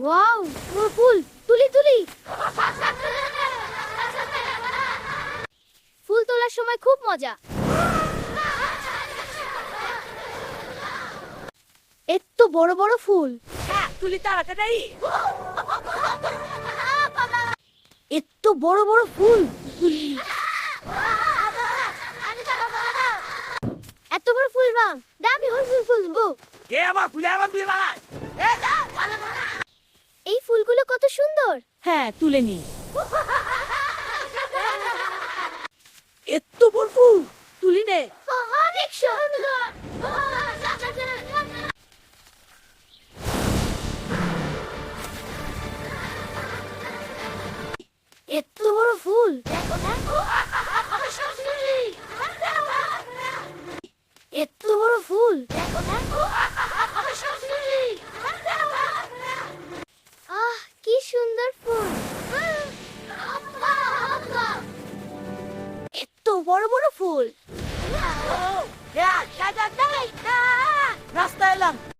Wow, পুরো ফুল। তুলি তুলি। ফুল তোলার সময় খুব মজা। এত বড় বড় ফুল। হ্যাঁ, তুলি তাড়াতাড়ি। এত বড় বড় ফুল। এত বড় ফুল বাং দামি ফুল ফুলবো। কে আমার ফুলে আমার তুলে বাড়ায়? এই ফুলগুলো কত সুন্দর। হ্যাঁ, তুলে নি। এত বড় ফুল তুলি নে। অনেক সুন্দর। এত বড় ফুল। এত বড় ফুল। আহ, কি সুন্দর ফুল। এত বড় বড় ফুল। রাস্তায় এলাম।